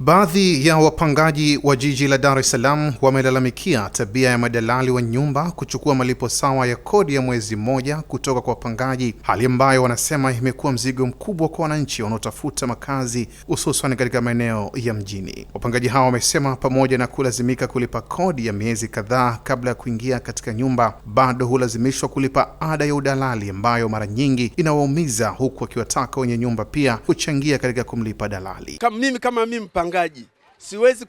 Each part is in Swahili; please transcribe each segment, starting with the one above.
Baadhi ya wapangaji wa jiji la Dar es Salaam wamelalamikia tabia ya madalali wa nyumba kuchukua malipo sawa ya kodi ya mwezi mmoja kutoka kwa wapangaji, hali ambayo wanasema imekuwa mzigo mkubwa kwa wananchi wanaotafuta makazi hususan katika maeneo ya mjini. Wapangaji hao wamesema pamoja na kulazimika kulipa kodi ya miezi kadhaa kabla ya kuingia katika nyumba, bado hulazimishwa kulipa ada ya udalali ambayo mara nyingi inawaumiza, huku wakiwataka wenye nyumba pia kuchangia katika kumlipa dalali. Kama mimi mpangaji siwezi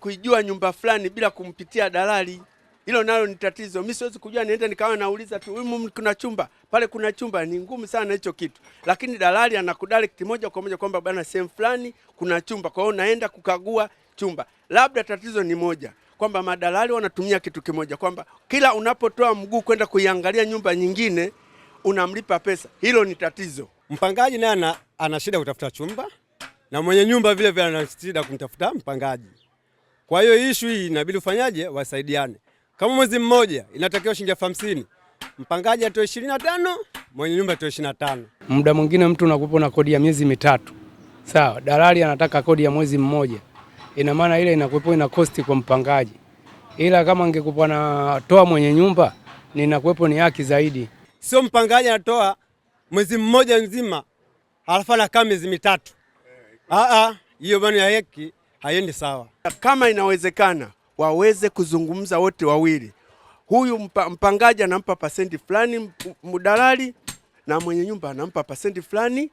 kuijua nyumba fulani bila kumpitia dalali. Hilo nalo ni tatizo. Mimi siwezi kujua, nienda nikawa nauliza tu huyu kuna chumba pale, kuna chumba. Ni ngumu sana hicho kitu, lakini dalali anakudirect moja kwa moja kwamba bwana sehemu fulani kuna chumba, kwa hiyo naenda kukagua chumba. Labda tatizo ni moja, kwamba madalali wanatumia kitu kimoja, kwamba kila unapotoa mguu kwenda kuiangalia nyumba nyingine unamlipa pesa. Hilo ni tatizo. Mpangaji naye ana shida kutafuta chumba, na mwenye nyumba vile vile ana shida kumtafuta mpangaji. Kwa hiyo issue hii inabidi ufanyaje? Wasaidiane. Kama mwezi mmoja inatakiwa shilingi 50, mpangaji atoe 25, mwenye nyumba atoe 25. Muda mwingine mtu unakupa na kodi ya miezi mitatu. Sawa, dalali anataka kodi ya mwezi mmoja. Ina maana ile inakuwepo ina cost kwa mpangaji. Ila kama angekupa na toa mwenye nyumba, ninakuwepo ni haki zaidi. Sio mpangaji anatoa mwezi mmoja nzima, halafu anakaa miezi mitatu. Hiyo bwana ya heki haiendi sawa. Kama inawezekana waweze kuzungumza wote wawili. Huyu mpangaji anampa pasenti fulani dalali na mwenye nyumba anampa pasenti fulani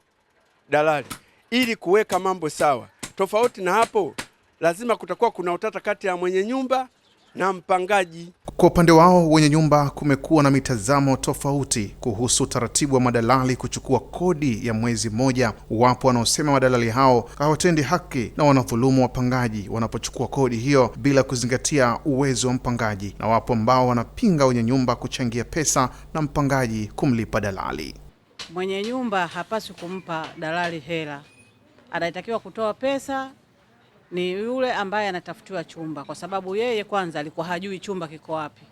dalali, ili kuweka mambo sawa. Tofauti na hapo, lazima kutakuwa kuna utata kati ya mwenye nyumba na mpangaji. Kwa upande wao wenye nyumba, kumekuwa na mitazamo tofauti kuhusu taratibu wa madalali kuchukua kodi ya mwezi mmoja. Wapo wanaosema madalali hao hawatendi haki na wanadhulumu wapangaji wanapochukua kodi hiyo bila kuzingatia uwezo wa mpangaji, na wapo ambao wanapinga wenye nyumba kuchangia pesa na mpangaji kumlipa dalali. Mwenye nyumba hapaswi kumpa dalali hela, anatakiwa kutoa pesa ni yule ambaye anatafutiwa chumba, kwa sababu yeye kwanza alikuwa hajui chumba kiko wapi.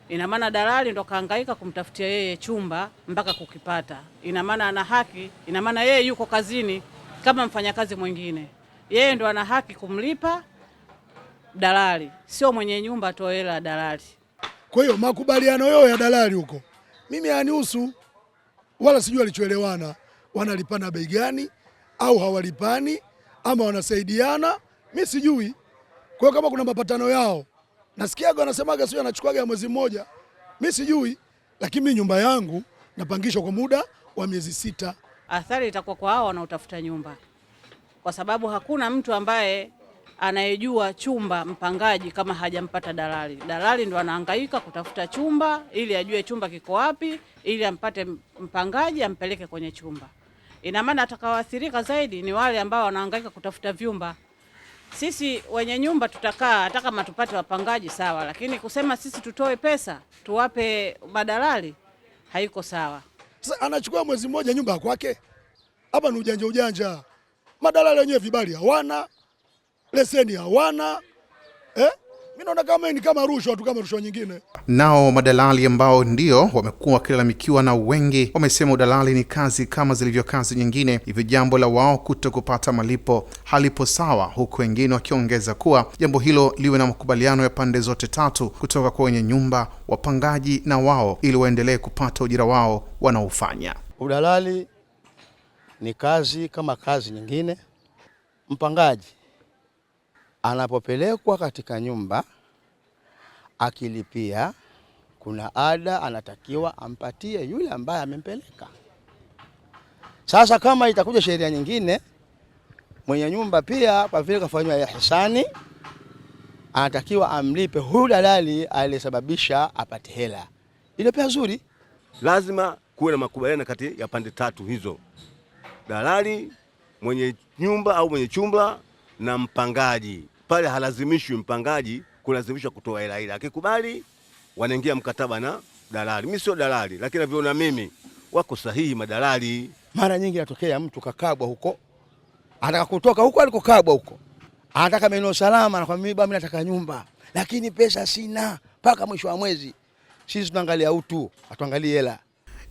Ina maana dalali ndo kahangaika kumtafutia yeye chumba mpaka kukipata. Ina maana ana haki, ina maana yeye yuko kazini kama mfanyakazi mwingine. Yeye ndo ana haki kumlipa dalali, sio mwenye nyumba atoe hela dalali. Kwa hiyo makubaliano yao ya dalali huko mimi hanihusu, wala sijui alichoelewana, wanalipana bei gani au hawalipani ama wanasaidiana, mimi sijui. Kwa hiyo kama kuna mapatano yao, nasikiaga wanasemaga sio anachukuaga ya mwezi mmoja, mimi sijui, lakini mimi nyumba yangu napangishwa kwa muda wa miezi 6. Athari itakuwa kwa hao wanaotafuta nyumba, kwa sababu hakuna mtu ambaye anayejua chumba mpangaji kama hajampata dalali. Dalali ndo anahangaika kutafuta chumba ili ajue chumba kiko wapi, ili ampate mpangaji ampeleke kwenye chumba. Ina maana atakaoathirika zaidi ni wale ambao wanahangaika kutafuta vyumba. Sisi wenye nyumba tutakaa hata kama tupate wapangaji sawa, lakini kusema sisi tutoe pesa tuwape madalali haiko sawa. Sasa anachukua mwezi mmoja nyumba kwake. Hapa ni ujanja. Madalali wenyewe vibali hawana, leseni hawana. Mimi naona kama ni kama rushwa tu, kama rushwa nyingine. Nao madalali ambao ndio wamekuwa wakilalamikiwa na wengi, wamesema udalali ni kazi kama zilivyo kazi nyingine, hivyo jambo la wao kutokupata malipo halipo sawa, huku wengine wakiongeza kuwa jambo hilo liwe na makubaliano ya pande zote tatu kutoka kwa wenye nyumba, wapangaji na wao, ili waendelee kupata ujira wao wanaofanya. Udalali ni kazi kama kazi nyingine. Mpangaji anapopelekwa katika nyumba akilipia, kuna ada anatakiwa ampatie yule ambaye amempeleka. Sasa kama itakuja sheria nyingine, mwenye nyumba pia kwa vile kafanywa ihsani, anatakiwa amlipe huyu dalali aliyesababisha apate hela. Ile pia nzuri. Lazima kuwe na makubaliano kati ya pande tatu hizo: dalali, mwenye nyumba au mwenye chumba na mpangaji. Pale halazimishwi mpangaji kulazimishwa kutoa hela ile. Akikubali wanaingia mkataba na dalali. Mimi sio dalali, lakini naviona mimi wako sahihi madalali. Mara nyingi natokea mtu kakabwa huko, anataka kutoka huko alikokabwa huko, anataka maeneo salama, na kwa mimi baba nataka nyumba, lakini pesa sina mpaka mwisho wa mwezi. Sisi tunaangalia utu, atuangalie hela.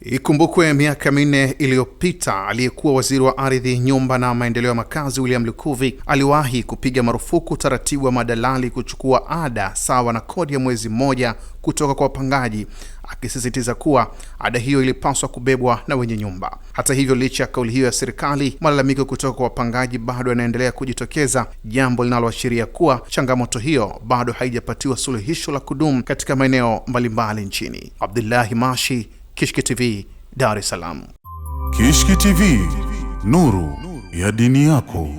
Ikumbukwe miaka 4 iliyopita aliyekuwa waziri wa ardhi, nyumba na maendeleo ya makazi William Lukuvi aliwahi kupiga marufuku taratibu wa madalali kuchukua ada sawa na kodi ya mwezi mmoja kutoka kwa wapangaji, akisisitiza kuwa ada hiyo ilipaswa kubebwa na wenye nyumba. Hata hivyo, licha ya kauli hiyo ya serikali, malalamiko kutoka kwa wapangaji bado yanaendelea kujitokeza, jambo linaloashiria kuwa changamoto hiyo bado haijapatiwa suluhisho la kudumu katika maeneo mbalimbali nchini. Abdullahi Mashi, Kishki TV, Dar es Salaam. Kishki TV, nuru ya dini yako.